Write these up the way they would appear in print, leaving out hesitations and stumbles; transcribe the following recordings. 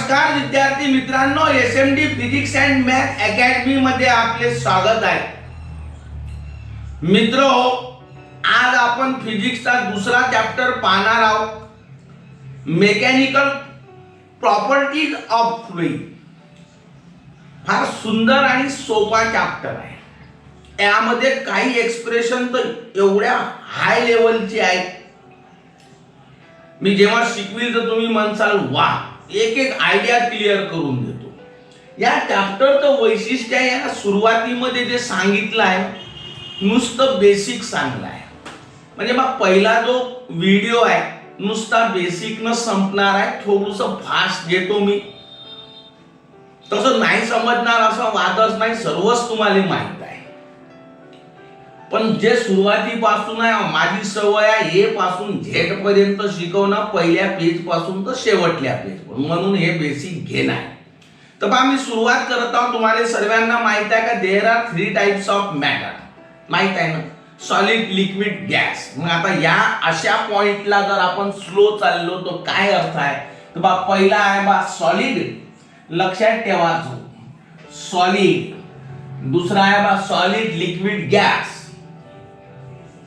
नमस्कार विद्यार्थी मित्रांनो, SMD physics and math academy मध्ये आपले स्वागत आहे. मित्रो, आज आपण फिजिक्सचा दुसरा चॅप्टर पाहणार आहोत, मेकॅनिकल प्रॉपर्टीज ऑफ फ्लुइड. फार सुंदर आणि सोपा चॅप्टर आहे. यामध्ये काही एक्सप्रेशन तर एवढ्या हाय लेवलची आहेत, मी जेव्हा शिकविल तर तुम्ही म्हणसाल वा, एक एक आयडिया क्लिअर करून देतो. या चॅप्टरचं वैशिष्ट्य आहे, या सुरुवातीमध्ये जे सांगितलं आहे नुसतं बेसिक सांगलं आहे. म्हणजे मग पहिला जो व्हिडिओ आहे नुसता बेसिक न संपणार आहे. थोडंसं फास्ट घेतो मी, तसं नाही समजणार असं वादच नाही, सर्वच तुम्हाला माहित आहे. पण जे सुरुवातीपासून आहे, माझी सवय आहे ए पासून झेड पर्यंत शिकवणं, पहिल्या पेज पासून तर शेवटल्या पेज, म्हणून हे बेसिक घेणार. तर बा मी सुरुवात करत आहोत. तुम्हाला सर्वांना माहित आहे का, there are 3 types of matter, माहित आहे ना, सॉलिड, लिक्विड, गॅस. मग आता या अशा पॉइंटला जर आपण स्लो चाललो तर काय अर्थ आहे, तर बा पहिला आहे बा सॉलिड, लक्षात ठेवा सॉलिड. दुसरा आहे बा सॉलिड, लिक्विड, गॅस,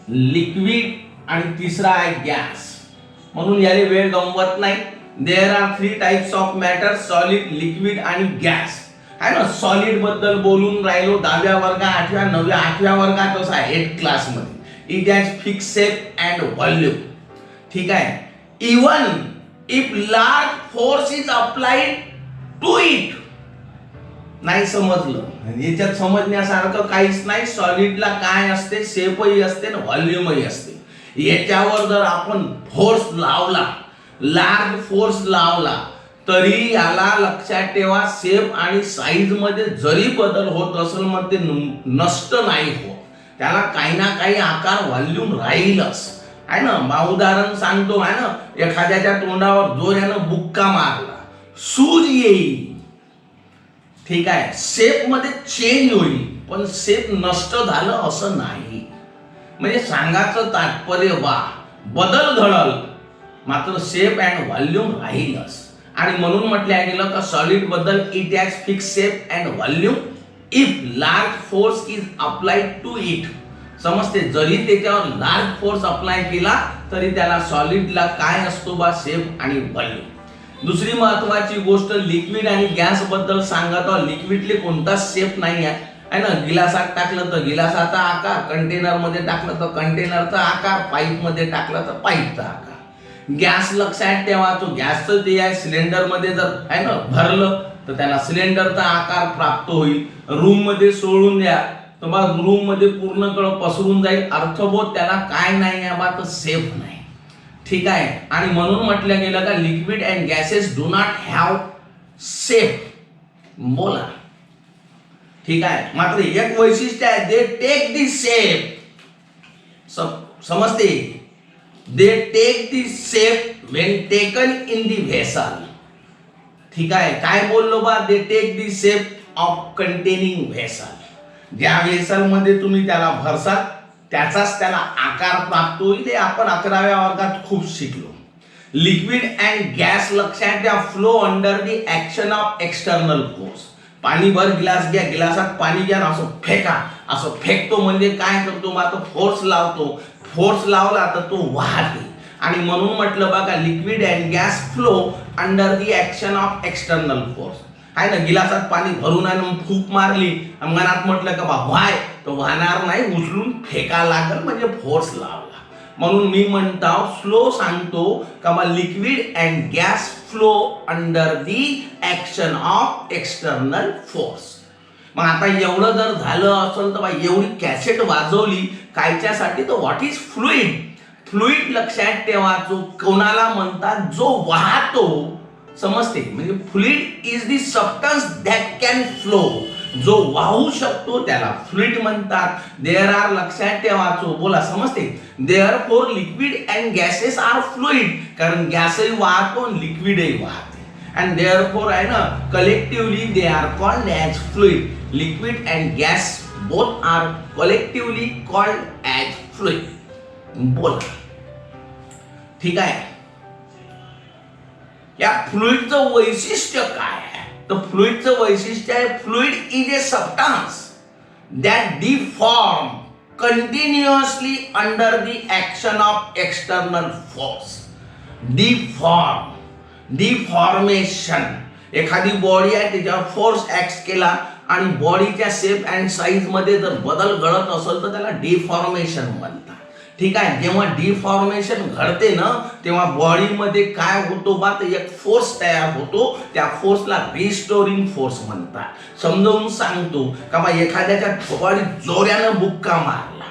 लिक्विड, आणि तिसरा आहे गॅस. म्हणून याला वेळ गमवत नाही. There are 3 types of matter, solid, liquid आणि गॅस. आहे ना, सॉलिड बद्दल बोलून राहिलो 10व्या वर्गात, 8व्या 9व्या 8व्या वर्गात, तसा 8th क्लास मध्ये. It has fix shape and volume. ठीक आहे. Even if large force is applied to it. नाही समजलं, याच्यात समजण्यासारखं काहीच नाही. सॉलिडला काय असते, शेपही असते ना व्हॉल्यूमही असते. याच्यावर जर आपण फोर्स लावला, लार्ज फोर्स लावला, तरी याला लक्षात ठेवा शेप आणि साईज मध्ये जरी बदल होत असेल मग ते नष्ट नाही होत, त्याला काही ना काही आकार व्हॉल्यूम राहीलच. आहे ना, उदाहरण सांगतो. आहे ना, एखाद्याच्या तोंडावर जोरानं बुक्का मारला, सूज येईल. ठीक आहे, शेप मध्ये चेंज होईल, पण शेप नष्ट झालं असं नाही. म्हणजे सांगायचं तात्पर्य वा, बदल घडल मात्र शेप अँड व्हॉल्यूम राहीलच. आणि म्हणून म्हटलं गेलं का सॉलिड बद्दल, it has fix shape and volume if large force is applied to it. समजते, जरी त्याच्यावर लार्ज फोर्स अप्लाय केला तरी त्याला सॉलिडला काय असतो बा, शेप आणि व्हॉल्यूम. दुसरी महत्वाची गोष्ट, लिक्विड आणि गॅस बद्दल सांगत आहोत. लिक्विडले कोणताच शेप नाही आहे ना, गिलासात टाकलं तर गिलासाचा आकार, कंटेनर मध्ये टाकलं तर कंटेनरचा आकार, पाईप मध्ये टाकलं तर पाईपचा आकार. गॅस लक्षात ठेवा, तो गॅसचं ते आहे सिलेंडर मध्ये जर आहे ना भरलं तर त्याला सिलेंडरचा आकार प्राप्त होईल. रूम मध्ये सोडून द्या तर बा रूम मध्ये पूर्णकडे पसरून जाईल. अर्थबोध त्याला काय नाही आहे बा, तर शेप नाही. ठीक आहे. आणि म्हणून म्हटलं गेलं का liquid and gases do not have shape. बोला. ठीक आहे. मात्र एक वैशिष्ट्य आहे, दे टेक दी शेप. समजते, they take the shape when taken in the vessel. ठीक आहे. काय बोललो बा, they take the shape of containing vessel. ज्या व्हेसल मध्ये तुम्ही त्याला भरसाल त्याचाच त्याला आकार प्राप्त होईल. हे आपण 11व्या वर्गात खूप शिकलो. लिक्विड अँड गॅस लक्षात द्या, flow under the action of external force. पाणी भर, गिलास घ्या, गिलासात पाणी घ्या, असं फेका. असं फेकतो म्हणजे काय करतो मग, तो फोर्स लावतो. फोर्स लावला तर तो वाहते. आणि म्हणून म्हटलं बघा, liquid and gas flow under the action of external force. आहे ना, गिलासात पाणी भरून आणि फूक मारली, मनात म्हटलं का बा व्हाय, तो वाहणार नाही, उचलून फेका लागल, म्हणजे फोर्स लावला. म्हणून मी म्हणतो, स्लो सांगतो का बा, liquid and gas flow under the action of external force. मग आता एवढं जर झालं असेल तर बा एवढी कॅसेट वाजवली कायच्यासाठी, तर व्हॉट इज फ्लुइड. फ्लुइड लक्षात ठेवा, जो कोणाला म्हणतात, जो वाहतो. समजते, म्हणजे fluid is the substance that can flow. जो वाहू शकतो त्याला फ्लुइड म्हणतात. देअर आर, लक्षात ठेवायचो, बोला. समजते, therefore liquid and gases are fluid. कारण गॅसही वाहतो, लिक्विडही वाहते. अँड देअर फोर आहे ना, collectively they are called as fluid. Liquid and gas both are collectively called as fluid. बोला. ठीक आहे. या फ्लुइडचं वैशिष्ट्य काय आहे? तर फ्लुइडचं वैशिष्ट्य आहे, fluid is a substance that deform continuously under the action of external force. Deformation, एखादी बॉडी आहे त्याच्यावर फोर्स ऍक्ट केला आणि बॉडीच्या शेप अँड साईज मध्ये जर बदल घडत असेल तर त्याला डिफॉर्मेशन म्हणतात. ठीक आहे, जेव्हा डिफॉर्मेशन घडते ना तेव्हा बॉडीमध्ये काय होतो बा, तर एक फोर्स तयार होतो, त्या फोर्सला रिस्टोरिंग फोर्स म्हणतात. समजावून सांगतो का बा, एखाद्याच्या बॉडीत जोऱ्यानं बुक्का मारला,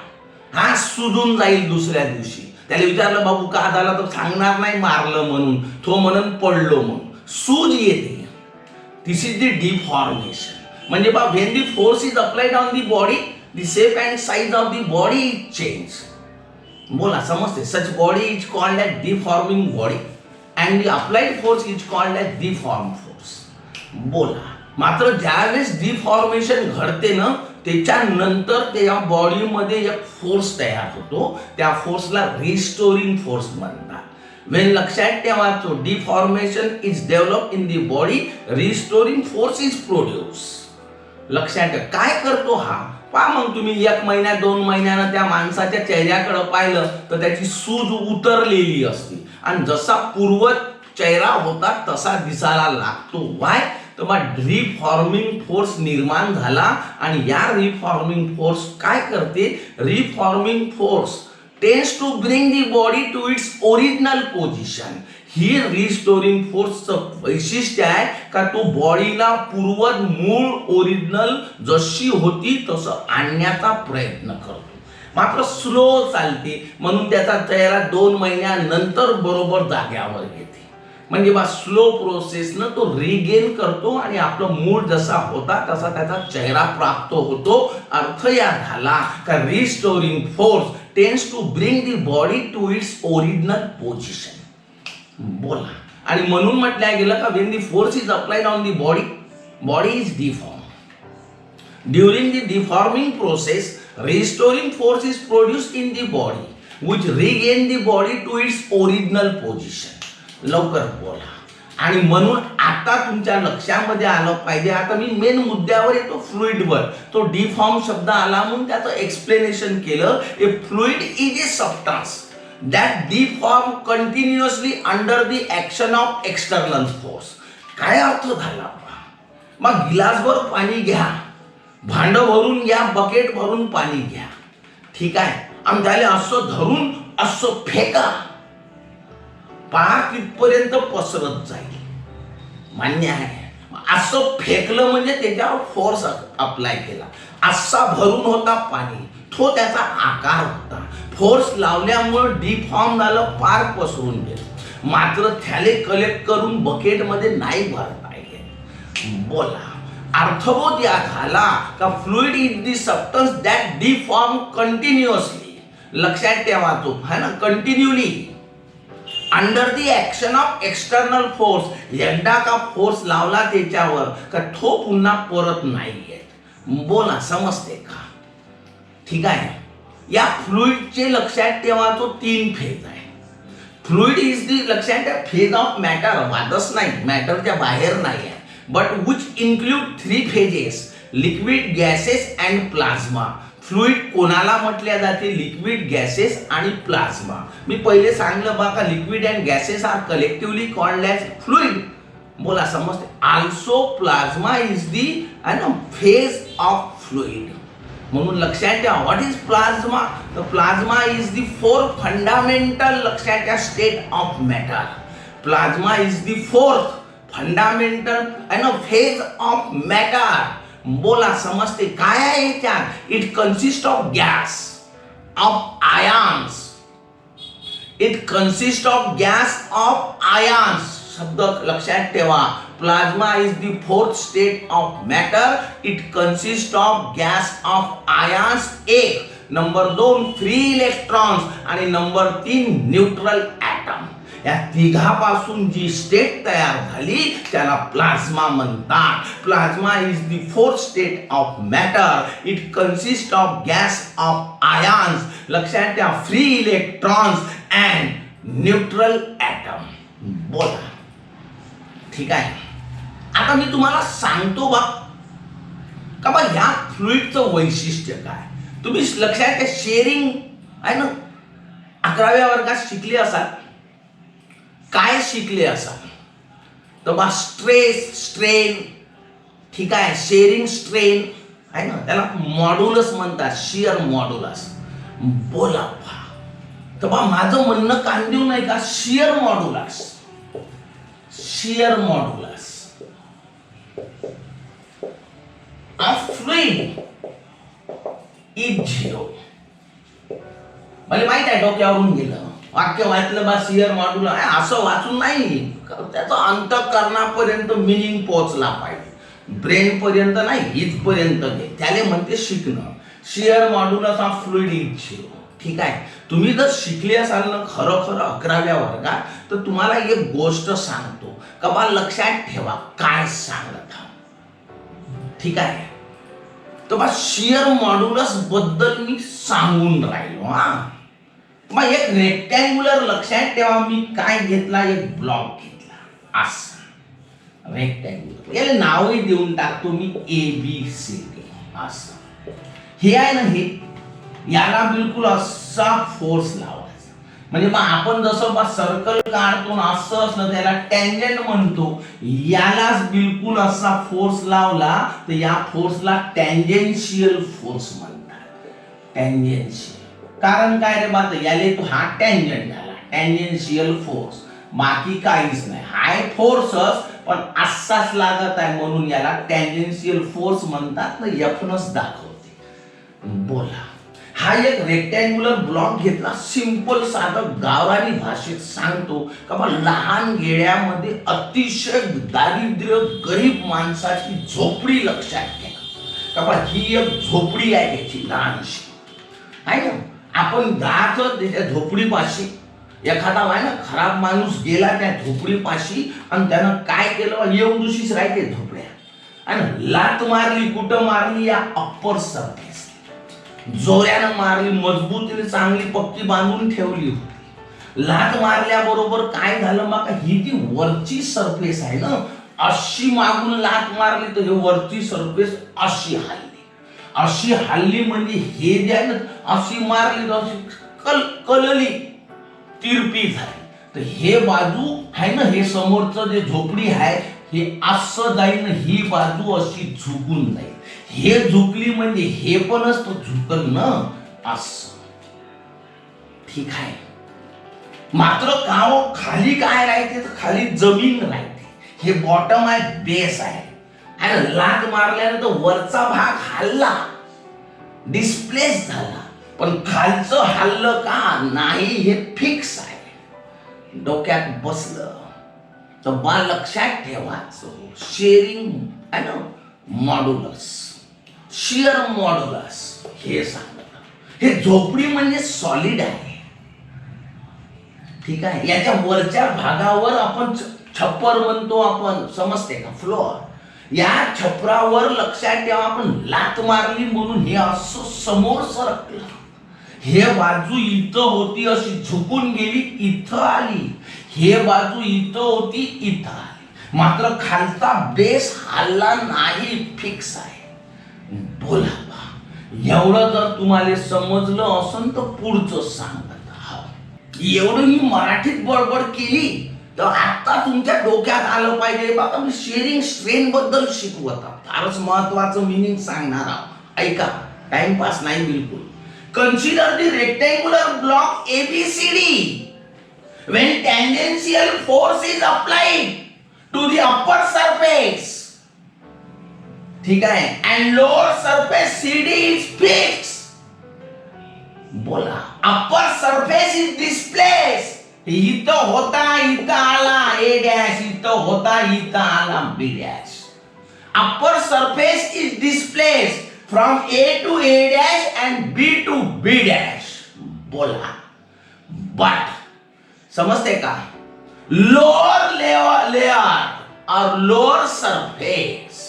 हा सुजून जाईल दुसऱ्या दिवशी. त्याला विचारलं बाबू का झाला, तर सांगणार नाही मारलं म्हणून, तो म्हणून पडलो म्हणून, सूज येते. This is the deformation. म्हणजे बा, when the force is applied on the body, the shape and size of the body is change. बोला, समजते? Such body is called as deforming body and the applied force is called as deform force. बोला, मात्र ज्यावेळेस deformation घडते ना त्याच्यानंतर त्या बॉडीमध्ये एक फोर्स तयार होतो, त्या फोर्सला रिस्टोरिंग फोर्स म्हणतात. वेन लक्षात ठेवायचो, deformation is develop in the body, restoring force is produce. लक्षात ठेवा काय करतो हा. पहा मग तुम्ही 1 महिन्या 2 महिन्यानं त्या माणसाच्या चेहऱ्याकडे पाहिलं तर त्याची सूज उतरलेली असते आणि जसा पूर्व चेहरा होता तसा दिसायला लागतो. वाय? तर मग रिफॉर्मिंग फोर्स निर्माण झाला आणि या रिफॉर्मिंग फोर्स काय करते, reforming force tends to bring the body to its original position. ही रिस्टोरिंग फोर्सचं वैशिष्ट्य आहे का तो बॉडीला पूर्वज मूळ ओरिजिनल जशी होती तसं आणण्याचा प्रयत्न करतो, मात्र स्लो चालते. म्हणून त्याचा चेहरा 2 महिन्यानंतर बरोबर जाग्यावर येते. म्हणजे बा, स्लो प्रोसेसनं तो रिगेन करतो आणि आपलं मूड जसा होता तसा त्याचा चेहरा प्राप्त होतो. अर्थ या झाला का restoring force tends to bring the body to its original position. बोला, आणि म्हणून म्हटलं गेलं का when the force is applied on the body, body is deform. During the deforming process restoring force is produced in the body which regain the body to its original position. लवकर बोला. आणि म्हणून आता तुमच्या लक्षामध्ये आलं पाहिजे. आता मी मेन मुद्द्यावर येतो, फ्लुइडवर. तो डिफॉर्म शब्द आला म्हणून त्याचं एक्सप्लेनेशन केलं. A fluid is a substance that deform continuously under the action of external force. काय अर्थ झाला? मग गिलासभर पाणी घ्या, भांड भरून घ्या, बकेट भरून पाणी घ्या. ठीक आहे, आणि त्याला असं धरून असं फेका, पहा तिथपर्यंत पसरत जाईल. मान्य आहे? असं फेकलं म्हणजे त्याच्यावर फोर्स अप्लाय केला. असा भरून होता पाणी, तो त्याचा आकार होता. फोर्स लावल्यामुळे डिफॉर्म झालं, पार पसरून गेलं. मात्र त्याले कलेक्ट करून बकेटमध्ये नाही भरता येईल. बोला, अर्थबोध या झाला का fluid is the substance that deform continuously. लक्षात ठेवा तो है ना, continually under the action of external force. एकदा का फोर्स लावला त्याच्यावर का तो पुन्हा परत नाही येत. बोला, समजते का? ठीक आहे. या फ्लुइडचे लक्षात ठेवा तो 3 फेज आहे. फ्लुइड इज दी, लक्षात ठेवा, फेज ऑफ मॅटर. वादच नाही, मॅटरच्या बाहेर नाही आहे. But which include 3 phases, liquid, gases and plasma. Fluid कोणाला म्हटले जाते? लिक्विड, गॅसेस आणि प्लाझ्मा. मी पहिले सांगलं बा का liquid and gases are collectively called as fluid. बोला, समजते? Also plasma is the phase of fluid. म्हणून लक्षात ठेवा, व्हॉट इज प्लाझ्मा? तर प्लाझ्मा इज दी 4 फंडामेंटल, लक्षात ठेवा, state of matter. Plasma is the 4th fundamental phase of matter. बोला, समजते? काय आहे याच्यात? It consist of gas, of ions. It consist of gas of ions. शब्द लक्षात ठेवा. Plasma is the 4th state of matter. It consist of gas of ions. 1. Number 2 free electrons आणि number 3 neutral atom. या तिघापासून जी state तयार झाली त्याला प्लाझ्मा म्हणतात. Plasma is the 4th state of matter. It consist of gas of ions. लक्षात ठेवा, free electrons and neutral item. बोला, ठीक आहे. आता मी तुम्हाला सांगतो बा का बा ह्या फ्लुइडचं वैशिष्ट्य काय. तुम्ही लक्षात घ्या, शेअरिंग आहे ना, 11व्या वर्गात शिकले असाल. काय शिकले असाल तर बा स्ट्रेस स्ट्रेन, ठीक आहे, शेअरिंग स्ट्रेन आहे ना, त्याला मॉड्युलस म्हणतात, शिअर मॉड्युलस. बोला बा, तर बा माझं म्हणणं कान देऊ नाही का, shear modulus, shear modulus of fluid is 0. मला माहित आहे डोक्यावरून गेलं वाक्य वाचलं बा, शिअर मॉड्युलस आहे असं वाचून नाही, त्याचं अंतःकरणापर्यंत मिनिंग पोहोचला पाहिजे, ब्रेन पर्यंत नाही, इथपर्यंत घे, त्याला म्हणते शिकणं. Shear modulus of fluid is 0. ठीक आहे. तुम्ही जर शिकले असाल ना खरं 11व्या वर्गात, तर तुम्हाला एक गोष्ट सांगतो का बा, लक्षात ठेवा काय सांगत हा. ठीक आहे. तर बा शिअर मॉड्युलस बद्दल मी सांगून राहिलो. मग एक रेक्टँग्युलर, लक्षात ठेवा मी काय घेतला, एक ब्लॉक घेतला असं रेक्टँग्युलर, याला नावही देऊन टाकतो मी ABCD असं. हे आहे ना, हे याला बिलकुल असा फोर्स लावायचा, म्हणजे मग आपण जसं बा सर्कल काढतो ना असं असलं त्याला टँजंट म्हणतो. यालाच बिलकुल असा फोर्स लावला तर या फोर्सला टँजेन्शियल फोर्स म्हणतात. टँजेन्शियल कारण काय रे बात, याले तो हा टँजंट झाला, टँजेन्शियल फोर्स, बाकी काहीच नाही. हाय फोर्सच पण असाच लागत आहे म्हणून याला टँजेन्शियल फोर्स म्हणतात ना, एफनच दाखवते. बोला, हा एक रेक्टँग्युलर ब्लॉक घेतला, सिंपल साधं गावरानी भाषेत सांगतो का बा, लहान गेड्यामध्ये अतिशय दारिद्र्य गरीब माणसाची झोपडी, लक्षात घ्या का बा, ही एक झोपडी आहे त्याची लहानशी आहे ना. आपण जातो त्याच्या झोपडीपाशी, एखादा आहे ना खराब माणूस गेला त्या झोपडीपाशी आणि त्यानं काय केलं, एवढीशीच राहते झोपड्या, आणि लात मारली, कुठं मारली, या अप्पर सरफेस, जोऱ्यानं मारली, मजबूतीने चांगली पक्की बांधून ठेवली होती. लात मारल्याबरोबर काय झालं मग, ही जी वरची सरफेस आहे ना, अशी मागून लात मारली तर हे वरची सरफेस अशी हल्ली, अशी हल्ली म्हणजे हे जे आहे ना, अशी मारली तर अशी कलली, तिरपी झाली. तर हे बाजू आहे ना, हे समोरचं जे झोपडी आहे हे असं जाईल, ही बाजू अशी झुकून जाईल. हे झुकली म्हणजे हे पणच तो झुकल ना असं. ठीक आहे. मात्र गाव खाली काय राहते, तर खाली जमीन राहते. हे बॉटम आहे, बेस आहे, आणि लात मारल्यानंतर वरचा भाग हल्ला, डिस्प्लेस झाला, पण खालचं हल्लं का नाही हे फिक्स आहे. डोक्यात बसलं तर बा लक्षात ठेवायचं, शेअरिंग आहे ना मॉड्युलस, शिअर मॉड्युलस हे सांगत. हे झोपडी म्हणजे सॉलिड आहे. ठीक आहे. याच्या वरच्या भागावर आपण छप्पर म्हणतो, आपण समजते का, फ्लोअर. या छपरावर लक्षात ठेवा आपण लात मारली म्हणून हे असं समोर सरकलं, हे बाजू इथं होती अशी झुकून गेली, इथं आली, हे बाजू इथं होती, इथं आली, मात्र खालचा बेस हल्ला नाही, फिक्स आहे. बोला बा, एवढं जर तुम्हाला समजलं असेल तर पुढचं सांगत. एवढं मी मराठीत बडबड केली तर आता तुमच्या डोक्यात आलं पाहिजे बाबा, मी शेअरिंग स्ट्रेन बद्दल शिकवत आहोत, फारच महत्वाचं मिनिंग सांगणार आहोत. ऐका, टाइमपास नाही बिलकुल. Consider the rectangular block ABCD when tangential force is applied to the upper surface, ठीक आहे, and lower surface CD is fixed. बोला, अप्पर सरफेस इज डिस्प्लेस, इथं होता इथं आला A डॅश, इथं होता इथं आला B dash. Upper surface is displace from A to A dash and B to B dash. बोला, बट समजते का, लोअर लेयर और lower surface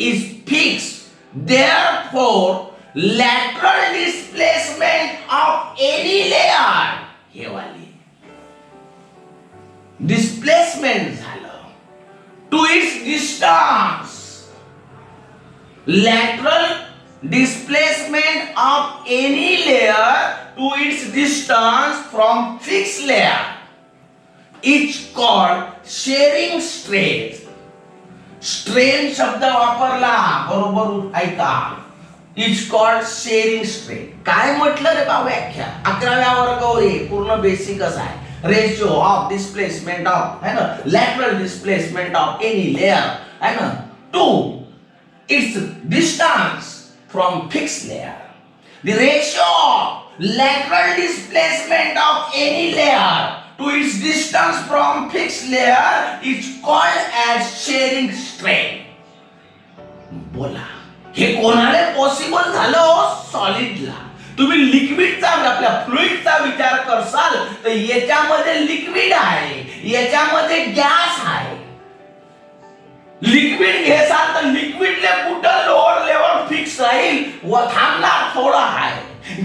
is fixed, therefore lateral displacement of any layer, हे वाली डिस्प्लेसमेंट झालं, to its distance. Lateral displacement of any layer to its distance from fixed layer is called shearing strain. Strain शब्द वापरला बरोबर ऐका. Is called shearing strain. काय म्हटलं रे बा व्याख्या 11व्या वर्गावर पूर्ण बेसिकच आहे. रेशियो ऑफ डिस्प्लेसमेंट ऑफ है ना lateral displacement of any layer है ना to its distance from fixed layer. The ratio of lateral displacement of any layer to its distance from fixed layer is called as shearing strain. बोला हे कोणाला possible झालं? सॉलिडला. तुम्ही लिक्विडचा आपल्या फ्लुइडचा विचार करसाल तर याच्यामध्ये लिक्विड आहे, याच्यामध्ये गॅस आहे. लिक्विड घेसाल तर लिक्विडले कुठं लोअर लेवल फिक्स राहील व थांबणार थोडं आहे.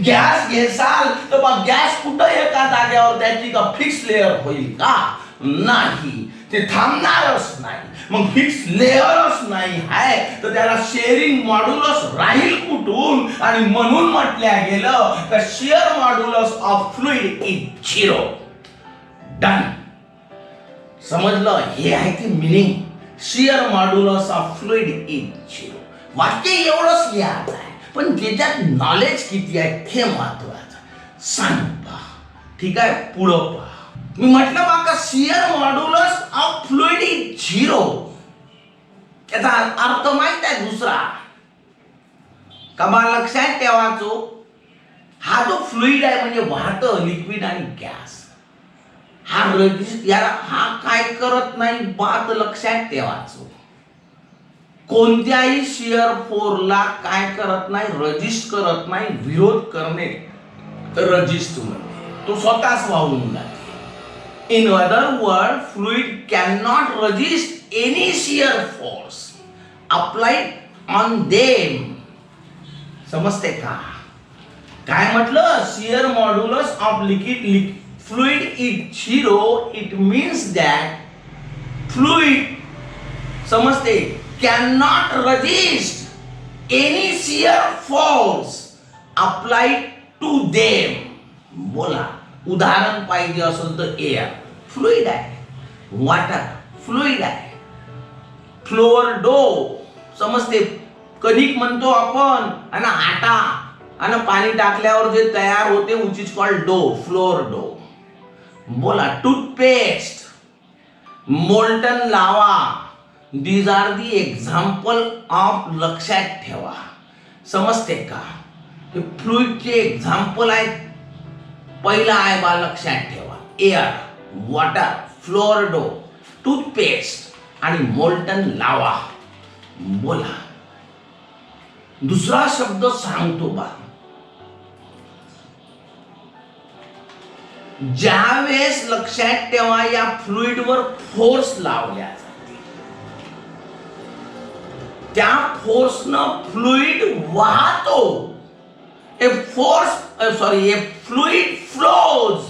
गॅस घेसाल तर मग गॅस कुठं एका जागेवर त्याची का फिक्स लेअर होईल का? नाही, ते थांबणारच नाही. मग फिक्स लेअरच नाही आहे तर त्याला शेअरिंग मॉड्युलस राहील कुठून? आणि म्हणून म्हटल्या गेलं का shear modulus of fluid is 0. Done. समजलं? हे आहे की meaning. Shear modulus of fluid is 0. वाक्य एवढंच लिहायचं आहे पण ज्याच्यात नॉलेज किती आहे ते महत्वाचं. सांग पहा. ठीक आहे, पुढं पहा. मी म्हटलं बा का shear modulus of fluid is 0. याचा अर्थ माहित आहे दुसरा का बा? लक्षात ठेवायचो हा जो फ्लुइड आहे म्हणजे वाहतं लिक्विड आणि गॅस हा याला हा काय करत नाही बात लक्षात ठेवायचो. कोणत्याही शिअर फोर्सला काय करत नाही? रजिस्ट करत नाही. विरोध करणे रजिस्ट म्हणजे तो स्वतःच वाहून जाते. In other word fluid can not resist any shear force applied on them. समजते का? काय म्हटलं? Shear modulus of liquid fluid is 0. It means that fluid समजते cannot resist any shear force applied to them. बोला उदाहरण पाहिजे असेल तर एअर फ्लुइड आहे, वॉटर फ्लुइड आहे, फ्लोअर डो समजते कणिक म्हणतो आपण आणि आटा आणि पाणी टाकल्यावर जे तयार होते which is called डो, फ्लोअर डो. बोला टूथपेस्ट, मोल्टन लावा. These are the example of लक्षात ठेवा. समजते का? हे फ्लुइडचे एक्झाम्पल आहेत. पहिला आहे बा लक्षात ठेवा एअर, वॉटर, फ्लोअर डो, टूथपेस्ट आणि मोल्टन लावा. बोला दुसरा शब्द सांगतो बा. ज्या वेळेस लक्षात ठेवा या फ्लुइडवर फोर्स लावल्या त्या फोर्सनं फ्लुइड वाहतो. A fluid flows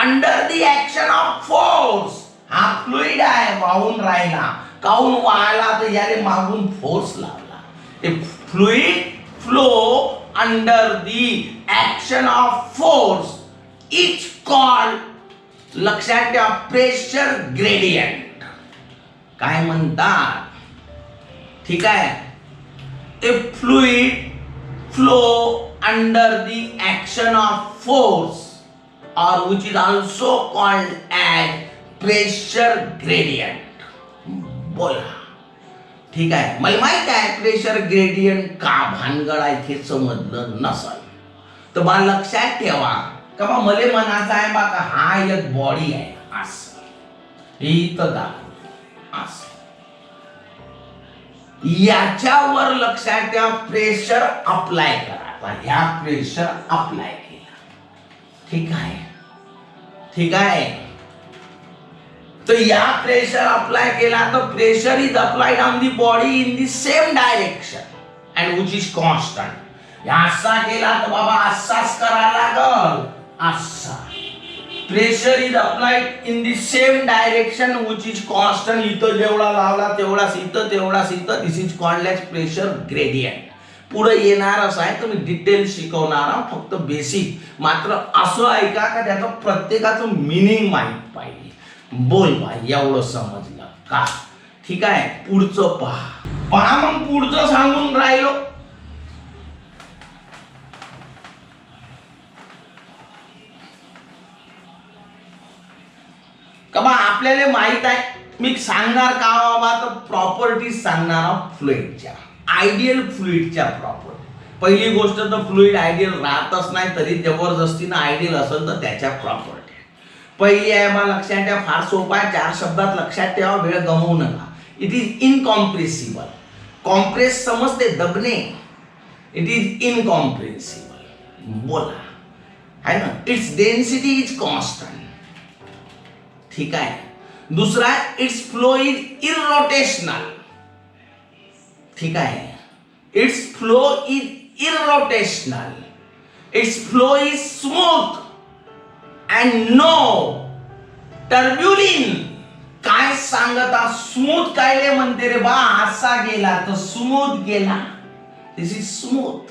under the action of force. हा फ्लुइड आहे वाहून राहिला. काहून वाहला तर याने मागून फोर्स लावला. A fluid flow under the action of force is called लक्षात ठेवा प्रेशर ग्रेडियंट. काय म्हणतात? ठीक आहे. A fluid flow under the action of force और which is also called as pressure gradient. बोला ठीक आहे. मला माहित आहे प्रेशर ग्रेडियंट का भानगड आहे हे समजलं नसल तर मला लक्षात ठेवा का बा मले म्हणायचं आहे बा का हा एक बॉडी आहे असं इथं दाखव असं याच्यावर लक्षात ठेवा प्रेशर अप्लाय करा. ह्या प्रेशर अप्लाय केला. ठीक आहे, ठीक आहे. तर या प्रेशर अप्लाय केला तर pressure is applied on the body in the same direction and which is constant. असा केला तर बाबा असाच करायला लागल असा. Pressure is applied in the same direction which is constant. इथं जेवढा लावला तेवढाच इथं, तेवढाच इथं. This is called as pressure gradient. पुढे येणारच आहे, तुम्ही डिटेल शिकवणार आहोत, फक्त बेसिक मात्र असं ऐका का त्याचं प्रत्येकाचं मिनिंग माहित पाहिजे. बोल भाई, एवढं समजलं का? ठीक आहे, पुढचं पहा. मग पुढचं सांगून राहिलो. का बा आपल्याला माहित आहे, मी सांगणार का बाबा, तर प्रॉपर्टीज सांगणार आहोत फ्लुइडच्या, आयडियल फ्लुइडच्या प्रॉपर्टी. पहिली गोष्ट तर फ्लुइड आयडियल राहतच नाही, तरी जबरदस्तीनं आयडियल असेल तर त्याच्या प्रॉपर्टी. पहिली आहे बा, लक्षात ठेवा, फार सोपा आहे, 4 शब्दात लक्षात ठेवा, वेळ गमवू नका. It is incompressible. कॉम्प्रेस समजते, दबणे. It is incompressible. बोला है ना. Its density is constant. ठीक आहे. दुसरा, इट्स फ्लो इज इररोटेशनल. ठीक आहे. Its flow is irrotational. Its flow is smooth and no turbulence. काय सांगता, स्मूथ कायले म्हणते रे बा, असा गेला तर स्मूथ गेला. This is smooth.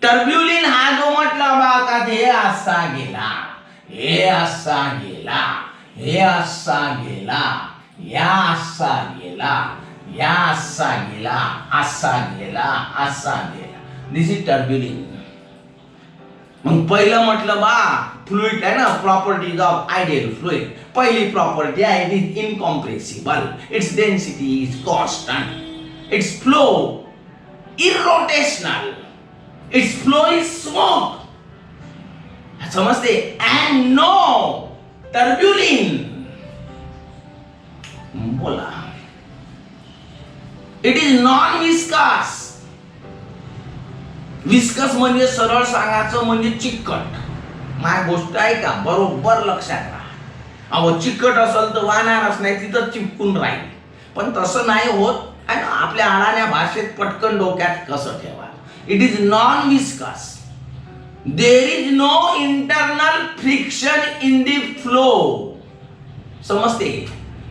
टर्ब्युलिन हा जो म्हटला बा का, हे असा गेला, हे असा गेला, हे असा गेला, या असा गेला, या असा गेला, असा गेला, असा गेला. This is turbulence. मग पहिलं म्हटलं बा फ्लुइड आहे ना, प्रॉपर्टीज ऑफ आयडियल फ्लुइड. पहिली प्रॉपर्टी आहे, it is incompressible. Its density is constant. Its flow irrotational. Its flow is smooth. समजते. And no turbulence. बोला. It is non viscous. Viscous म्हणजे सरळ सांगायचं म्हणजे चिकट. माझी गोष्ट आहे का, बरोबर लक्षात राहा. अहो चिकट असेल तर वाहणारच नाही, तिथं चिपकून राहील. पण तसं नाही होत आहे ना, आपल्या अडाण्या भाषेत पटकन डोक्यात कसं ठेवा. It is non viscous. There is no internal friction in the flow. समजते.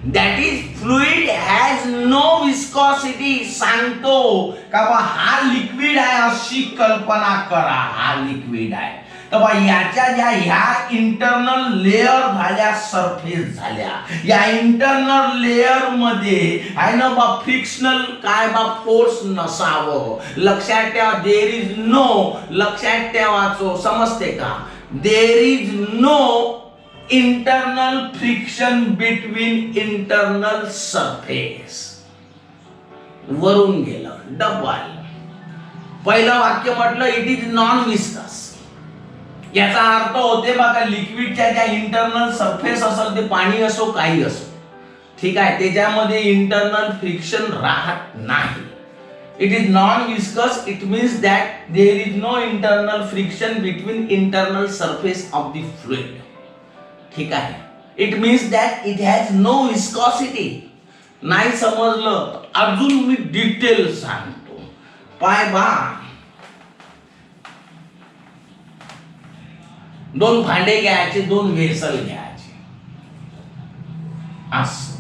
That is fluid has no viscosity. सांगतो का बा हा लिक्विड आहे अशी कल्पना करा. हा लिक्विड आहे तर बा याच्या ज्या ह्या इंटरनल लेअर झाल्या, सरफेस झाल्या, या इंटरनल लेअर मध्ये आहे ना बा फ्रिक्शनल काय बा फोर्स नसावं. लक्षात ठेवा. There is no. लक्षात ठेवाचो. समजते का. There is no internal friction between internal surface. वरून गेलं डबल. पहिलं वाक्य म्हटलं इट इज नॉन विस्कस. याचा अर्थ होते बघा, लिक्विडच्या ज्या इंटरनल सरफेस असेल, ते पाणी असो काही असो, ठीक आहे, त्याच्यामध्ये इंटरनल फ्रिक्शन राहत नाही. It is non viscous. It means that there is no internal friction between internal surface of the fluid. ठीक आहे. It means that it has no viscosity. नाही समजलं अजून मी डिटेल सांगतो. पाय बा, 2 भांडे घ्यायचे, 2 वेसल घ्यायचे. असं.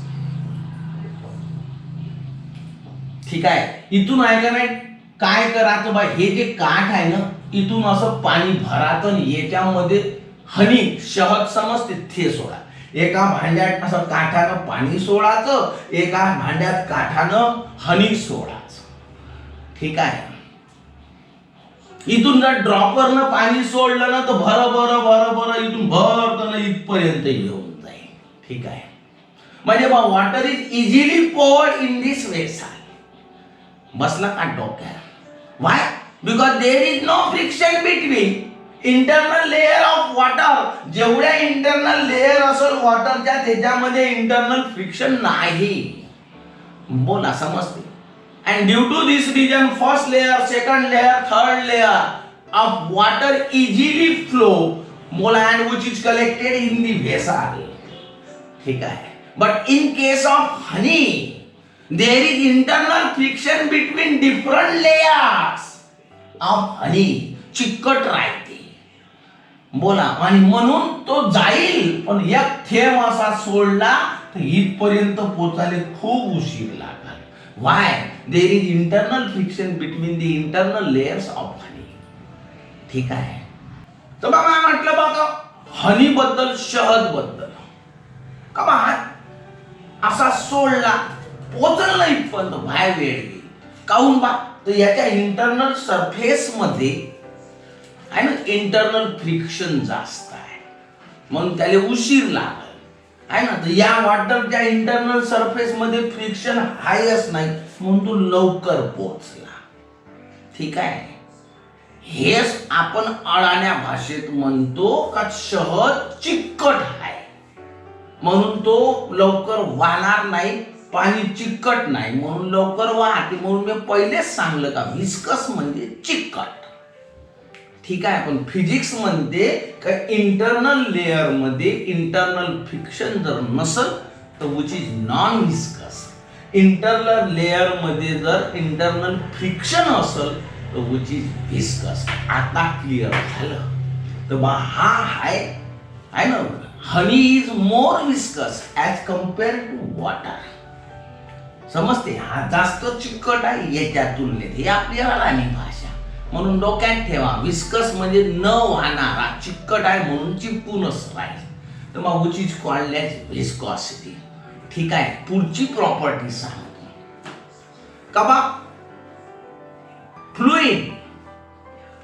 ठीक आहे. इथून आहे का नाही, काय करायचं बा, हे जे काठ आहे ना, इथून असं पाणी भरातं, याच्यामध्ये हनी शहद समजते ते सोडा. एका भांड्यात असं काठानं पाणी सोडायचं, एका भांड्यात काठानं हनी सोडायचं. ठीक आहे. इथून जर ड्रॉपरनं पाणी सोडलं ना, तर भर इथून भरतं इथपर्यंत येऊन जाईल. ठीक आहे. म्हणजे बा water is easily poured in this vessel. बसला का डोक्यात. Why? Because there is no friction between internal layer of water. जेवढ्या इंटरनल लेअर असेल वॉटरच्या, त्याच्यामध्ये इंटरनल फ्रिक्शन नाही. बोला. समजते. And due to this reason, first layer, second layer, third layer of water easily flow, and which is collected in the vessel. ठीक आहे. But in case of honey, there is internal friction between different layers of honey. चिकट राहते. बोला. आणि म्हणून तो जाईल, पण एक थेंब असा सोडला तर इथपर्यंत पोचायला खूप उशीर लागला. Y? There is internal friction between the internal layers of honey. ठीक आहे. तर बाबा म्हटलं बघा हनी बद्दल, शहद बद्दल का बा असा सोडला, पोचल नाही पण बाहेर वेळ गेली. काहून बा? तर याच्या इंटरनल सरफेस मध्ये आहे ना इंटरनल फ्रिक्शन जास्त आहे, म्हणून त्याला उशीर लागल आहे ना. तर या वॉटरच्या इंटरनल सरफेस मध्ये फ्रिक्शन हायच नाही, म्हणून तो लवकर पोहोचला. ठीक आहे. हेच आपण अडाण्या भाषेत म्हणतो का शहद चिकट आहे, म्हणून तो लवकर वाहणार नाही, पाणी चिकट नाही म्हणून लवकर वाहते. म्हणून मी पहिलेच सांगलं का विस्कस म्हणजे चिकट. ठीक आहे. पण फिजिक्स म्हणते का इंटरनल लेअर मध्ये इंटरनल फ्रिक्शन जर नसल तर which is non viscous. Internal layer मध्ये जर इंटरनल फ्रिक्शन असेल तर विच इज विस्कस. आता क्लिअर झालं. तर बा हा आहे ना honey is more viscous as compare to water. समजते? हा जास्त चिकट आहे याच्या तुलनेत. हे आपली अडाणी भाषा, म्हणून डोक्यात ठेवा. विस्कस म्हणजे न वाहणारा, चिकट आहे म्हणून चिपकूनच राहील. तर मग which is called as viscosity. ठीक आहे. पुढची प्रॉपर्टी सांगतो का बा फ्लुइड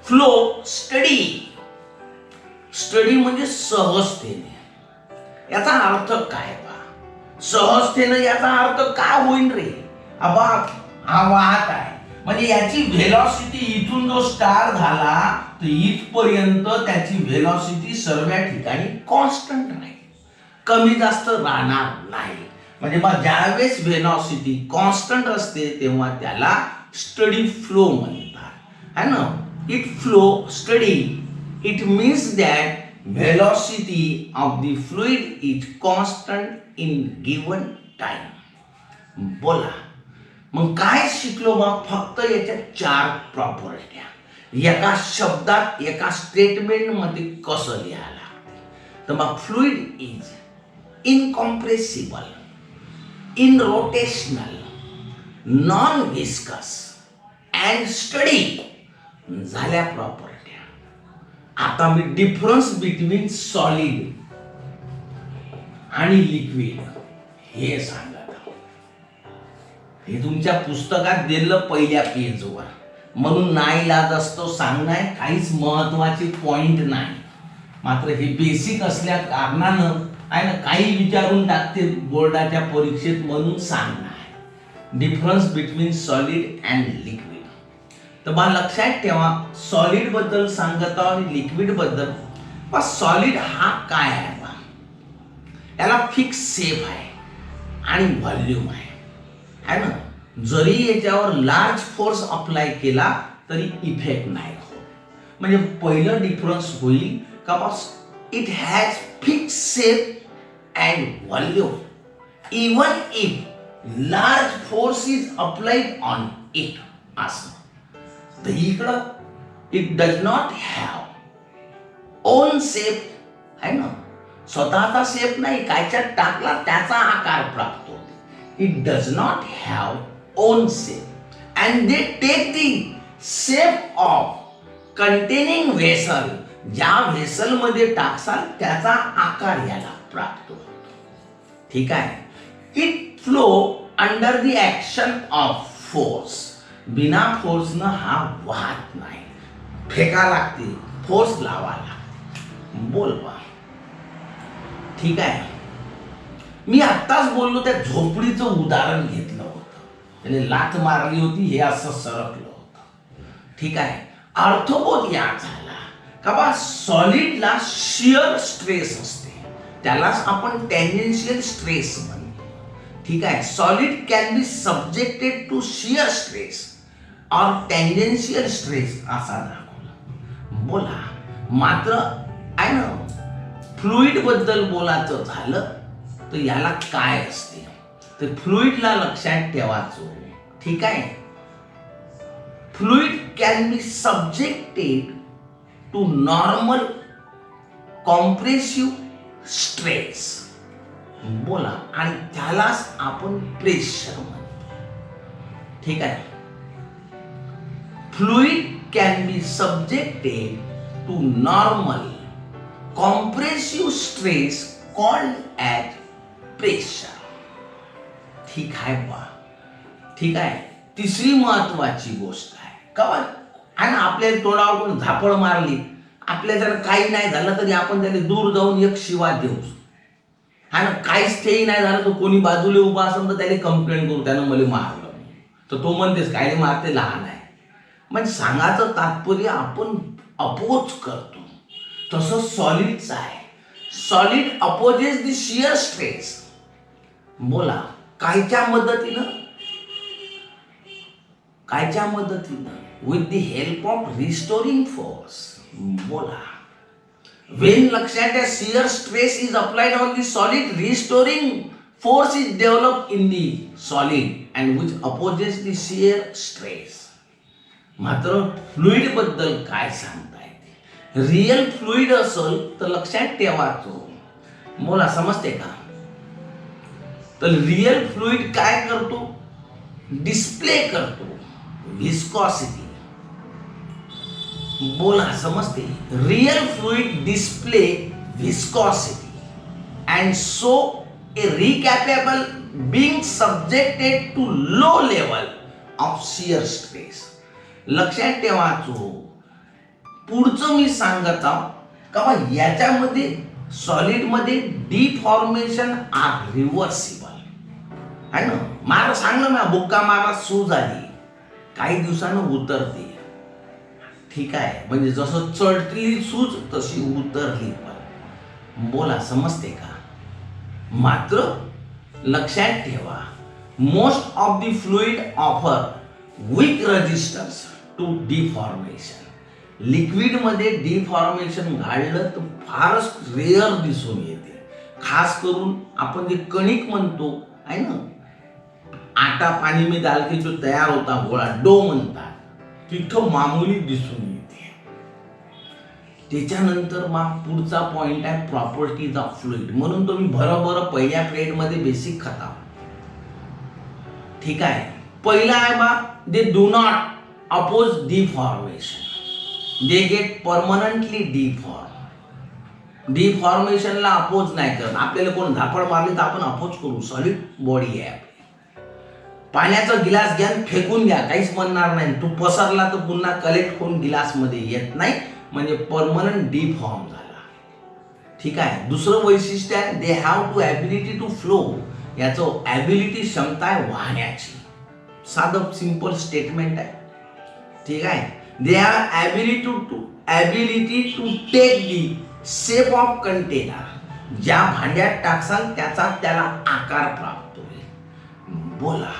फ्लो स्टडी. स्टडी म्हणजे सहजतेने. याचा अर्थ काय बा? सहजतेने याचा अर्थ काय होईल रे? अबा हा वाहत आहे म्हणजे याची व्हेलॉसिटी इथून जो स्टार झाला तर इथपर्यंत त्याची व्हेलॉसिटी सर्व ठिकाणी कॉन्स्टंट राहील, कमी जास्त राहणार नाही. म्हणजे बा ज्यावेळेस व्हेलॉसिटी कॉन्स्टंट असते तेव्हा त्याला स्टडी फ्लो म्हणतात है ना. It flow study. It means that velocity of the fluid is constant in given time. बोला मग काय शिकलो बा? फक्त याच्या 4 प्रॉपर्ट्या. एका शब्दात एका स्टेटमेंट मध्ये कसं लिहायला लागते. तर मग fluid is incompressible, in rotational, non viscous and study. झाल्या प्रॉपर्ट्या. आता मी डिफरन्स बिटवीन सॉलिड आणि लिक्विड हे सांगत आहोत. हे तुमच्या पुस्तकात दिलं पहिल्या पेजवर, म्हणून नाईलाज असतो सांगणार. काहीच महत्वाचे पॉइंट नाही, मात्र हे बेसिक असल्या कारणानं आहे ना काही विचारून टाकते बोर्डाच्या परीक्षेत, म्हणून सांगणार difference between solid and liquid. तर बा लक्षात ठेवा सॉलिड बद्दल सांगत आहोत आणि लिक्विड बद्दल. बा सॉलिड हा काय आहे बा? याला फिक्स शेप आहे आणि व्हॉल्यूम आहे ना. जरी याच्यावर लार्ज फोर्स अप्लाय केला तरी इफेक्ट नाही होत. म्हणजे पहिलं डिफरन्स होईल का बा it has fix shape and volume even if large force is applied on it. असं तर इकडं it does not have own shape आहे ना. स्वतःचा शेप नाही, कायच्यात टाकला त्याचा आकार प्राप्त होते. It does not have own shape and they take the shape of containing vessel. ज्या व्हेसल मध्ये टाकसाल त्याचा आकार याला प्राप्त होतो. ठीक आहे. It flow under the action of force. बिना फोर्सनं हा वाहत नाही, फेका लागते, फोर्स लावा लागते. बोल बा. ठीक आहे. मी आत्ताच बोललो त्या झोपडीचं उदाहरण घेतलं होतं, त्याने लाथ मारली होती, हे असं सरकलं होतं. ठीक आहे. अर्थबोध या झाला का बा सॉलिडला शिअर स्ट्रेस असते, त्यालाच आपण टँजेन्शियल स्ट्रेस म्हणतो. ठीक आहे. Solid can be subjected to shear stress और टँजेन्शियल स्ट्रेस असा दाखवला. बोला मात्र आहे ना फ्लुइड बद्दल बोलायचं झालं तर याला काय असते तर फ्लुइडला लक्षात ठेवायचं. ठीक आहे. Fluid can be subjected to normal compressive stress. बोला, आणि त्यालाच आपण प्रेशर म्हणतो. ठीक आहे. Fluid can be subjected to normal compressive stress called as pressure. ठीक आहे बा. ठीक आहे. तिसरी महत्वाची गोष्ट आहे का, आणि आपल्या तोंडावर कोण झापड मारली, आपल्या जर काही नाही झालं तरी आपण त्याला दूर जाऊन एक शिवा देऊ, आणि काहीच तेही नाही झालं तर कोणी बाजूला उभा असेल तर त्याला कंप्लेंट करू, त्यानं मला मारलं, तर तो म्हणतेस काय मारते, लहान आहे. म्हणजे सांगायचं तात्पर्य आपण अपोज करतो. तसं सॉलिडचं आहे. Solid opposes the shear stress. बोला, कायच्या मदतीनं with the help of restoring force. बोला, when Lakshya shear stress is applied on the solid, restoring force is developed in the solid and which opposes the shear stress. मात्र fluid बद्दल काय सांगता येते? Real fluid असेल तर लक्षात ठेवायचं. बोला, समजते का? तर रियल फ्लुइड काय करतो? डिस्प्ले करतो विस्कॉसिटी. बोला, समजते? Real fluid display viscosity and so a recapable being subjected to low level of shear stress. लक्षात ठेवायचो. पुढचं मी सांगत आहो का याच्यामध्ये सॉलिडमध्ये डिफॉर्मेशन आर रिव्हर्सिबल आहे ना. मार सांगलं ना, बुक्का मारा सूज आली, काही दिवसानं उतरते. ठीक आहे. म्हणजे जसं चढली सूज तशी उतरली पण. बोला, समजते का? मात्र लक्षात ठेवा, most of the fluid offer weak resistance to deformation. लिक्विडमध्ये डिफॉर्मेशन घडलं तर फारच रेअर दिसून येते. खास करून आपण जे कणिक म्हणतो आहे ना, आटा पाणी में डाल के जो तयार होता गोळा, डो म्हणतात, तिथं मामूली दिसून येते. त्याच्यानंतर मग पुढचा पॉइंट आहे प्रॉपर्टीज ऑफ फ्लुइड. म्हणून तुम्ही भरभर पहिल्या पिरियडमध्ये बेसिक खाता. ठीक आहे. पहिला आहे बा, they do not oppose deformation, they get permanently deform. डिफॉर्मेशनला अपोज नाही करत. आपल्याला कोण धापड मारली तर आपण अपोज करू. सॉलिड बॉडी आहे. पाण्याचा गिलास घ्या, फेकून द्या, काहीच म्हणणार नाही. तो पसरला तर पुन्हा कलेक्ट होऊन गिलास मध्ये येत नाही, म्हणजे परमनंट डिफॉर्म झाला. ठीक आहे. दुसरं वैशिष्ट्य आहे, they have to ability to flow. याचं ॲबिलिटी, क्षमता आहे वाहण्याची. साधं सिंपल स्टेटमेंट आहे. ठीक आहे. They have ability to take the shape of container. ज्या भांड्यात टाकसाल त्याचा त्याला आकार प्राप्त होईल. बोला,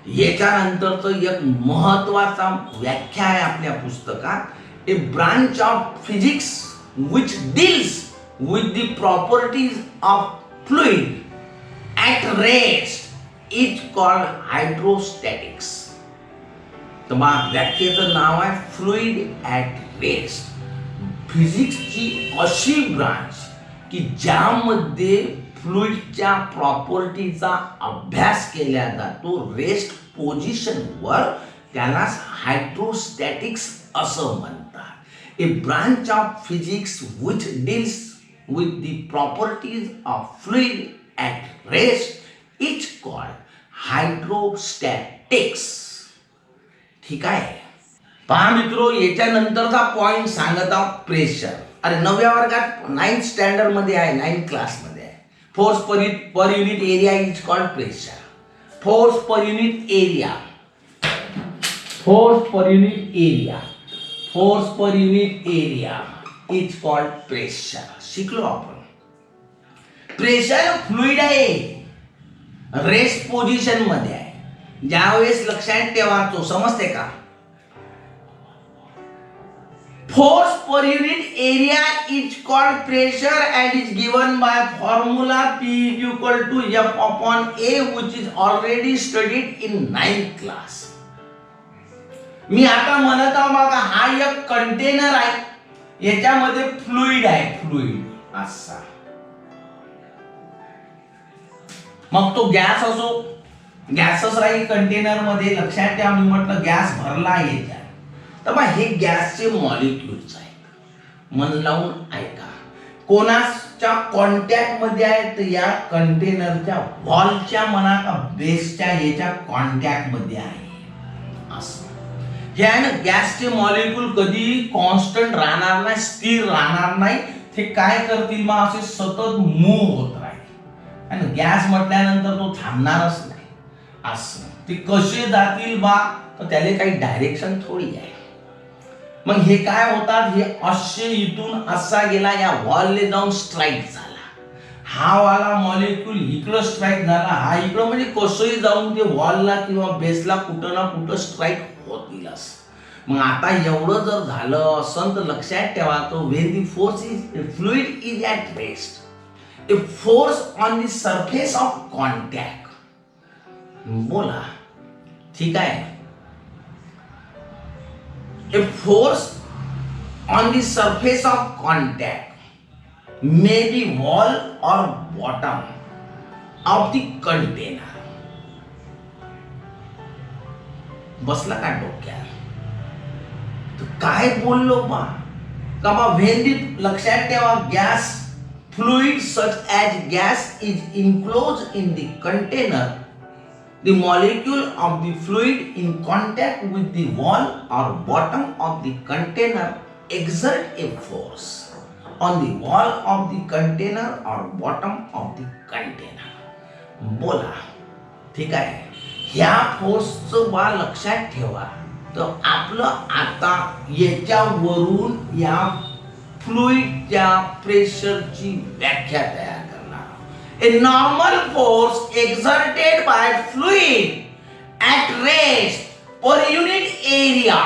याच्यानंतरचं एक महत्वाचा व्याख्या आहे आपल्या पुस्तकात, a branch of physics which deals with the properties of fluid at rest is called hydrostatics. तर मग व्याख्येचं नाव आहे फ्लुइड ॲट रेस्ट. फिजिक्सची अशी ब्रांच की ज्यामध्ये फ्लुइडच्या प्रॉपर्टीचा अभ्यास केला जातो रेस्ट पोझिशनवर, त्यालाच हायड्रोस्टॅटिक्स असं म्हणतात. A branch of physics which deals with the properties of fluid at rest is called hydrostatics. ठीक आहे. पहा मित्रो, याच्यानंतरचा पॉइंट सांगत आहोत प्रेशर. अरे 9व्या वर्गात 9th स्टँडर्ड मध्ये आहे, 9th क्लास मध्ये आहे. Force per unit area is called pressure. Force per unit area, force per unit area, force per unit area is called pressure. शिकलो आपण. प्रेशर फ्लुइड आहे, रेस्ट पोझिशन मध्ये आहे. ज्यावेळेस लक्षात ठेवायचो, समजते का? Force per unit area is called pressure and is given by formula P is equal to F upon A, which is already studied in 9th class. मी आता म्हणत आहो बघा, हा एक कंटेनर आहे. याच्यामध्ये फ्लुइड आहे, फ्लुइड असा. मग तो गॅस असो, गॅसच राहील कंटेनर मध्ये. लक्षात ठेवा, मी म्हटलं गॅस भरला याच्यात. तर मग हे गॅसचे मॉलिक्युल्स आहेत. मन लावून ऐका. कोणाच्या कॉन्टॅक्ट मध्ये आहेत? या कंटेनरच्या वॉलच्या म्हणा का बेसच्या याच्या कॉन्टॅक्ट मध्ये आहे असं. हे आहे ना, गॅसचे मॉलिक्युल कधी कॉन्स्टंट राहणार नाही, स्थिर राहणार नाही. ते काय करतील मग असे सतत मूव्ह होत राहील. आणि गॅस म्हटल्यानंतर तो थांबणारच नाही असं. ते कसे जातील बा, तर त्याला काही डायरेक्शन थोडी आहे. मग हे काय होतात, हे असे इथून असा गेला, या वॉलने जाऊन स्ट्राईक झाला. हा वाला मॉलिक्युल इकडं स्ट्राईक झाला, हा इकडं, म्हणजे कसंही जाऊन ते वॉलला किंवा बेसला कुठं ना कुठं स्ट्राईक होतील असं. मग आता एवढं जर झालं असं तर लक्षात ठेवा, तो when the force is fluid is at rest, a force on the surface of contact. बोला, ठीक आहे. A force on the surface of contact may be wall or bottom of the container. बसला का डोक्यात? तर काय बोललो बा का बा, when the, लक्षात ठेवा, gas fluid such as gas is enclosed in the container, the molecule of the fluid in contact with the wall or bottom of the container exert a force on the wall of the container or bottom of the container. बोला, ठीक आहे. ह्या फोर्सचं बा लक्षात ठेवा. तर आपलं आता याच्यावरून या फ्लुइडच्या प्रेशरची व्याख्या तयार. A normal force exerted by fluid at rest per unit area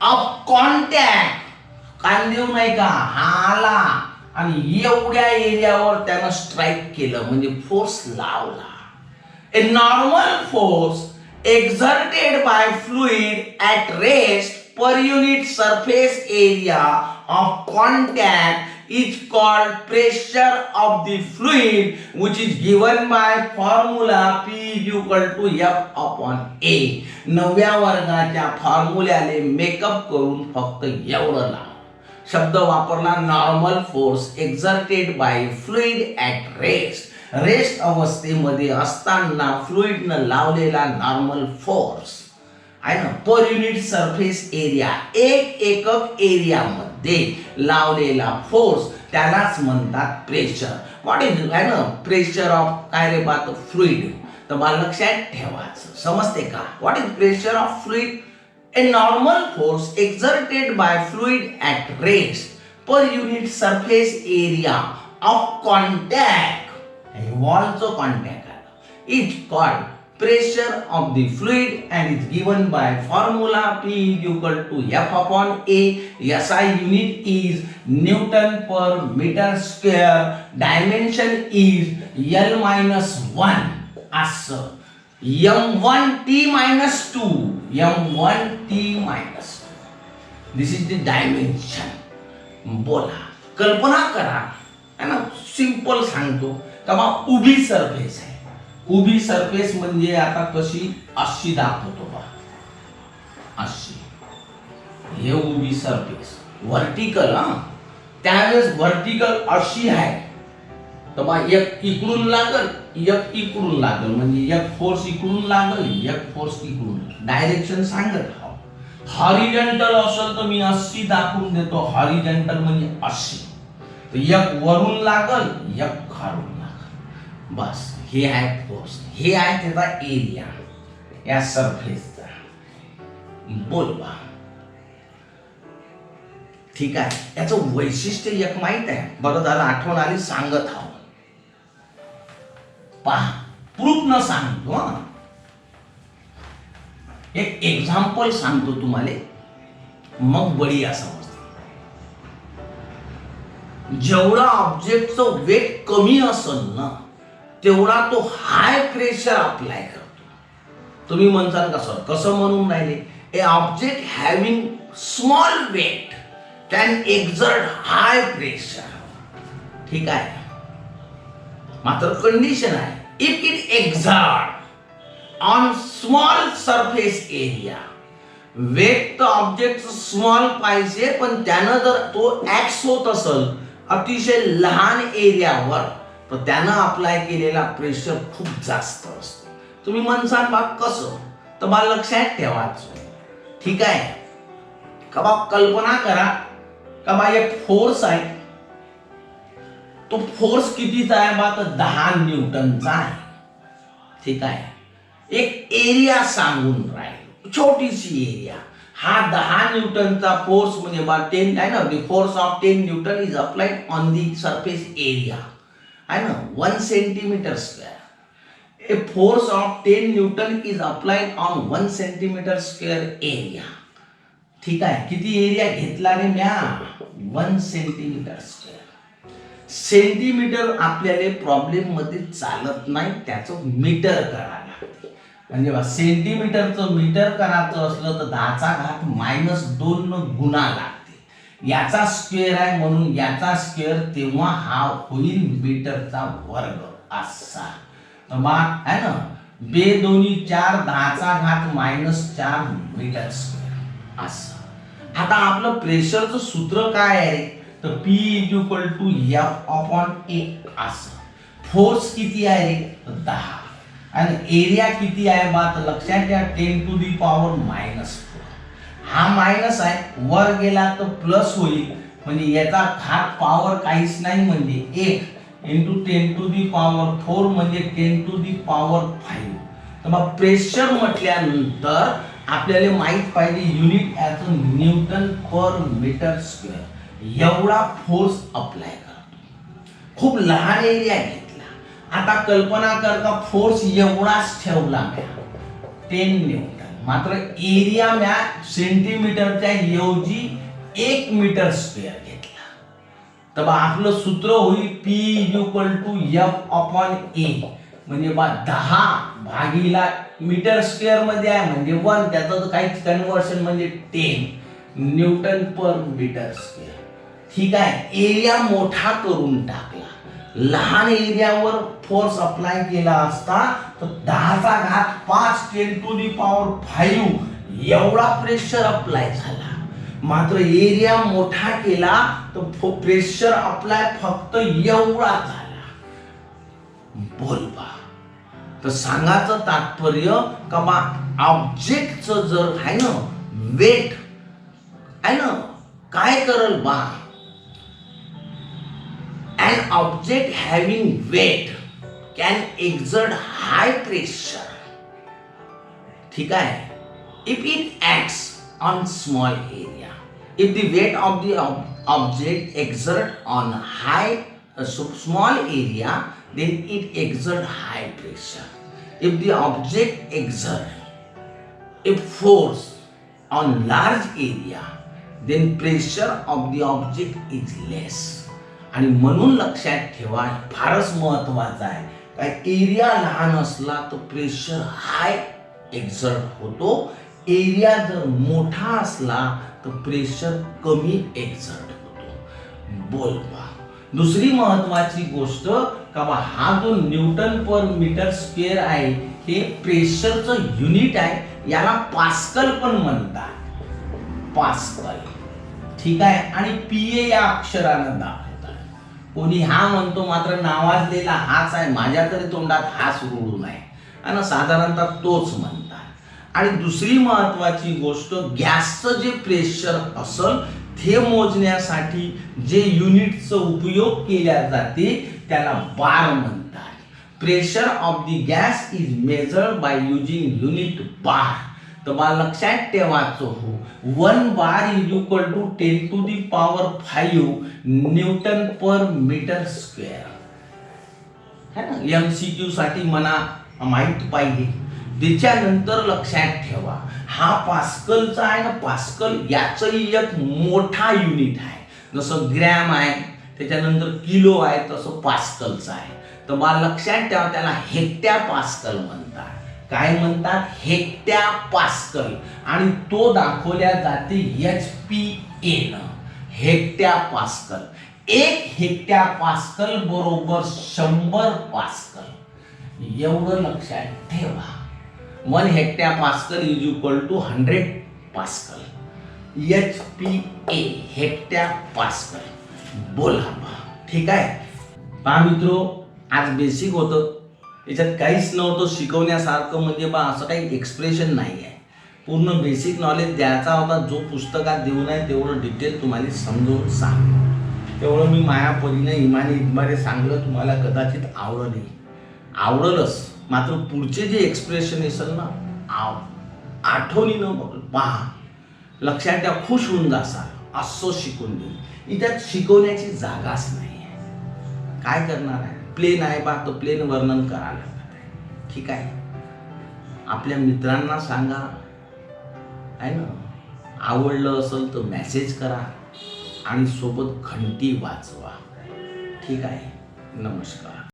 of contact. कांदेव नाही का, आला आणि एवढ्या एरियावर त्यानं स्ट्राईक केलं म्हणजे फोर्स लावला. A normal force exerted by fluid at rest per unit surface area of contact is called pressure of the fluid, which is given by formula P is equal to F upon A. नवव्या वर्गाच्या फॉर्म्युल्याने makeup करून फक्त एवढं लाव. शब्द वापरला, normal force exerted by fluid at rest. Rest अवस्थेमध्ये असताना फ्लुइडनं लावलेला नॉर्मल फोर्स आहे ना, पर युनिट सरफेस एरिया, एक एकक एरियामध्ये लावलेला फोर्स, त्यालाच म्हणतात प्रेशर. व्हॉट इज आहे ना, प्रेशर ऑफ काय रे बात, फ्लुइड. तर मला लक्षात ठेवायचं, समजते का? What is pressure of fluid? A normal force exerted by fluid at rest per unit surface area of contact, वॉलचं कॉन्टॅक्ट आलं, is called pressure of the fluid and is given by formula P is equal to F upon A. SI unit is Newton per meter square. Dimension is L minus 1. असं M1 T minus 2. M1 T minus 2. This is the dimension. बोला, कल्पना करा, है ना, simple सांगतो का बा, उभी सरफेस आहे. उभी सरफेस म्हणजे आता कशी, अशी दाखवतो बा, अशी. हे उभी सरफेस व्हर्टिकल. त्यावेळेस व्हर्टिकल अशी आहे. तर बा, एक इकडून लागल, एक इकडून लागल, म्हणजे एक फोर्स इकडून लागल, एक फोर्स इकडून. डायरेक्शन सांगत हा. हॉरिझॉन्टल असेल तर मी अशी दाखवून देतो. हॉरिझॉन्टल म्हणजे अशी. तर एक वरून लागल, एक खालून लागल, बस. हे आहे फोर्स, हे आहे त्याचा एरिया या सरफेसचा. बोलवा, ठीक आहे. याचं वैशिष्ट्य एक माहित आहे, बरं झालं आठवण आली, सांगत आहो. पहा, प्रूफ न सांगतो. एक एक्झाम्पल सांगतो तुम्हाला, मग बढिया समजते. जेवढा ऑब्जेक्टचं वेट कमी असेल ना, तेवढा तो हाय प्रेशर अप्लाय करतो. तुम्ही म्हणताल का सर, कसं म्हणून राहिले? A object having small weight can exert high pressure. ठीक आहे, मात्र कंडिशन आहे, if it exert on small surface area. Weight तर ऑब्जेक्ट स्मॉल पाहिजे, पण त्यानं जर तो ऍक्ट होत असेल अतिशय लहान एरियावर, तर त्यानं अप्लाय केलेला प्रेशर खूप जास्त असतो. तुम्ही म्हणसाल बा कसं, तर बा लक्षात ठेवायचं. ठीक आहे का बा, कल्पना करा का बा एक फोर्स आहे, तो फोर्स कितीचा आहे बा, तर 10 न्यूटनचा आहे. ठीक आहे, एक एरिया सांगून राहील, छोटीशी एरिया. हा 10 न्यूटनचा फोर्स म्हणजे बा 10 आहे ना, the force of 10 Newton is applied on the surface area आहे ना, 1 centimetre square. A force of 10 Newton is applied on 1 centimeter square area. ठीक आहे, किती एरिया घेतला रे म्या, 1 सेंटीमीटर स्क्वेअर. सेंटीमीटर आपल्याला प्रॉब्लेम मध्ये चालत नाही, त्याचं मीटर करायला लागते. म्हणजे सेंटीमीटरचं मीटर करायचं असलं तर 10⁻2 न गुणा लागते. याचा स्क्वेअर आहे म्हणून याचा स्क्वेअर, तेव्हा हा होईल मीटरचा वर्ग असा. है ना, 2 दोन्ही 4, 10⁻⁻4 मीटर स्क्वेअर असं. आता आपलं प्रेशरचं सूत्र काय आहे रे, तर P = F/A असं. फोर्स किती आहे रे, 10, आणि एरिया किती आहे बा, तर लक्षात घ्या 10⁻⁻4. हा मायनस आहे, वर गेला तर प्लस होईल, म्हणजे याचा घात पॉवर काहीच नाही, म्हणजे 1 इंटू 10⁻4 म्हणजे 10⁻5. तर मग प्रेशर म्हटल्यानंतर आपल्याला माहित पाहिजे unit as Newton per metre square. एवढा फोर्स अप्लाय करतो. खूप लहान एरिया घेतला. आता कल्पना कर का फोर्स एवढाच ठेवला म्या 10 न्यूटन, मात्र एरिया म्या सेंटीमीटरच्या ऐवजी 1 मीटर स्क्वेअर घेतला. तर आपलं सूत्र होईल P = F/A, म्हणजे 10 मीटर स्क्वेअर मध्ये आहे म्हणजे 1, त्याचं काहीच कन्व्हर्शन म्हणजे 10 न्यूटन पर मीटर स्क्वेअर. ठीक आहे, एरिया मोठा करून टाकला. लहान एरियावर फोर्स अप्लाय केला असता तर 10⁵ 10⁵ एवढा प्रेशर अप्लाय झाला. मात्र एरिया मोठा केला तर प्रेशर अप्लाय फक्त एवढा झाला. बोल बा, तर सांगायचं तात्पर्य का बा ऑब्जेक्टचं जर आहे ना वेट आहे ना, काय करल बा, an object having weight can exert high pressure. ठीक आहे, if it acts on small area. If the weight of the object exert on small area, then it exert high pressure. If the object exert a force on large area, then pressure of the object is less. आणि म्हणून लक्षात ठेवा, फारच महत्वाचं आहे, काय area लहान असला तर प्रेशर हाय एक्झर्ट होतो, एरिया जर मोठा असला तर प्रेशर कमी एक्झर्ट होतो. बोल बा, दुसरी महत्वाची गोष्ट का बा हा जो न्यूटन पर मीटर स्क्वेअर आहे हे प्रेशरचं युनिट आहे, याला पास्कल पण म्हणतात, पास्कल. ठीक आहे, आणि PA या अक्षरानं दाखवतात. कोणी हा म्हणतो, मात्र नावाजलेला हाच आहे, माझ्या तरी तोंडात हाच रुळू नये, आणि साधारणतः तोच म्हणतात. आणि दुसरी महत्वाची गोष्ट, गॅसचं जे प्रेशर असेल ते मोजण्यासाठी जे युनिटचा उपयोग केला जाते त्याला बार म्हणतात. Pressure of the gas is measured by using unit bar. तर मला लक्षात ठेवायचं हो, 1 bar = 10⁵ newton per metre square है ना. MCQ साठी मला माहित पाहिजे. त्याच्यानंतर लक्षात ठेवा, हा पास्कलचा आहे ना, पास्कल याचंही एक मोठा युनिट आहे. जसं ग्रॅम आहे, त्याच्यानंतर किलो आहे, तसं पास्कलचं आहे. तर मला लक्षात ठेवा, त्याला हेक्ट्या पास्कल म्हणतात. काय म्हणतात, हेक्ट्या पास्कल. आणि तो दाखवल्या जाते HPA न. हेक्ट्या पास्कल. 1 हेक्ट्या पास्कल बरोबर 100 पास्कल. एवढं लक्षात ठेवा. 1 hecto pascal is equal to 100 pascal. HPA hecto pascal. बोला बा. ठीक आहे. पहा मित्रो, आज बेसिक होतं. याच्यात काहीच नव्हतं शिकवण्यासारखं, म्हणजे बा असं काही एक्सप्रेशन नाही आहे. पूर्ण बेसिक नॉलेज द्यायचा होता. जो पुस्तकात देऊ नये तेवढं डिटेल तुम्हाला समजून सांग. तेवढं मी मायापरीने इमाने सांगलं. तुम्हाला कदाचित आवडलं नाही, आवडलंच, मात्र पुढचे जे एक्सप्रेशन असेल ना, आठवणीनं पहा, लक्षात ठेवा, खुश होऊन जासाल. असं शिकून देऊ. इथं शिकवण्याची जागाच नाही आहे. काय करणार आहे? प्लेन आहे बा, तो प्लेन वर्णन करायला लागत आहे. ठीक आहे. आपल्या मित्रांना सांगा, आहे ना, आवडलं असेल तर मेसेज करा आणि सोबत घंटी वाजवा. ठीक आहे. नमस्कार.